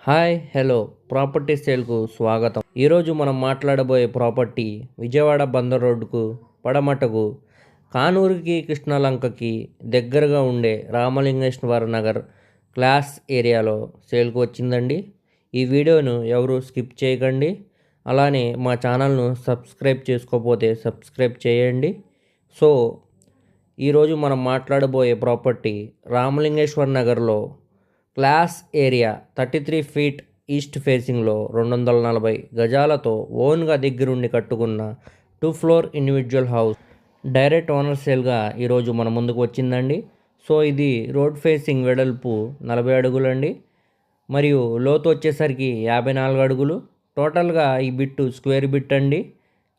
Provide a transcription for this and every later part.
Hi hello property సేల్కు స్వాగతం. ఈరోజు మనం మాట్లాడబోయే ప్రాపర్టీ విజయవాడ బందర్ రోడ్డుకు పడమటకు కానూరుకి కృష్ణలంకకి దగ్గరగా ఉండే రామలింగేశ్వర నగర్ క్లాస్ ఏరియాలో సేల్కు వచ్చిందండి. ఈ వీడియోను ఎవరు స్కిప్ చేయకండి. అలానే మా ఛానల్ను సబ్స్క్రైబ్ చేసుకోకపోతే సబ్స్క్రైబ్ చేయండి. సో ఈరోజు మనం మాట్లాడబోయే ప్రాపర్టీ రామలింగేశ్వర నగర్లో క్లాస్ ఏరియా 33 ఫీట్ ఈస్ట్ ఫేసింగ్లో 240 గజాలతో ఓన్గా దగ్గరుండి కట్టుకున్న 2 floor individual house direct owner సేల్గా ఈరోజు మన ముందుకు వచ్చిందండి. సో ఇది రోడ్ ఫేసింగ్ వెడల్పు 40 అడుగులండి, మరియు లోతు వచ్చేసరికి 54 అడుగులు. టోటల్గా ఈ బిట్టు స్క్వేర్ బిట్ అండి.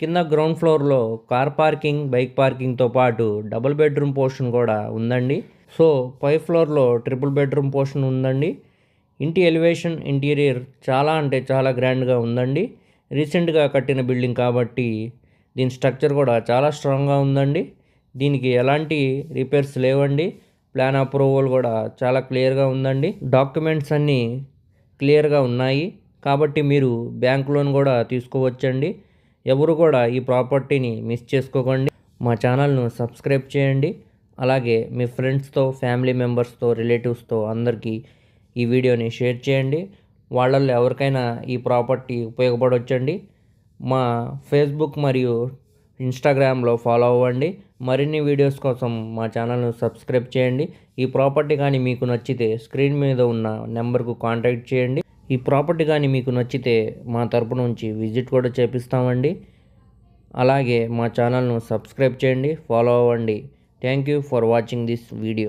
కింద గ్రౌండ్ ఫ్లోర్లో కార్ పార్కింగ్, బైక్ పార్కింగ్తో పాటు డబుల్ బెడ్రూమ్ పోర్షన్ కూడా ఉందండి. సో పై ఫ్లోర్లో ట్రిపుల్ బెడ్రూమ్ పోర్షన్ ఉందండి. ఇంటి ఎలివేషన్, ఇంటీరియర్ చాలా అంటే చాలా గ్రాండ్గా ఉందండి. రీసెంట్గా కట్టిన బిల్డింగ్ కాబట్టి దీని స్ట్రక్చర్ కూడా చాలా స్ట్రాంగ్గా ఉందండి. దీనికి ఎలాంటి రిపేర్స్ లేవండి. ప్లాన్ అప్రూవల్ కూడా చాలా క్లియర్గా ఉందండి. డాక్యుమెంట్స్ అన్నీ క్లియర్గా ఉన్నాయి కాబట్టి మీరు బ్యాంక్ లోన్ కూడా తీసుకోవచ్చండి. ఎవరు కూడా ఈ ప్రాపర్టీని మిస్ చేసుకోకండి. మా ఛానల్ను సబ్స్క్రైబ్ చేయండి. అలాగే మీ ఫ్రెండ్స్తో, ఫ్యామిలీ మెంబర్స్తో, రిలేటివ్స్తో అందరికీ ఈ వీడియోని షేర్ చేయండి. వాళ్ళల్లో ఎవరికైనా ఈ ప్రాపర్టీ ఉపయోగపడవచ్చండి. మా ఫేస్బుక్ మరియు ఇన్స్టాగ్రామ్లో ఫాలో అవ్వండి. మరిన్ని వీడియోస్ కోసం మా ఛానల్ను సబ్స్క్రైబ్ చేయండి. ఈ ప్రాపర్టీ కానీ మీకు నచ్చితే స్క్రీన్ మీద ఉన్న నెంబర్కు కాంటాక్ట్ చేయండి. ఈ ప్రాపర్టీ కానీ మీకు నచ్చితే మా తరపు నుంచి విజిట్ కూడా చేపిస్తామండి. అలాగే మా ఛానల్ను సబ్స్క్రైబ్ చేయండి, ఫాలో అవ్వండి. Thank you for watching this video.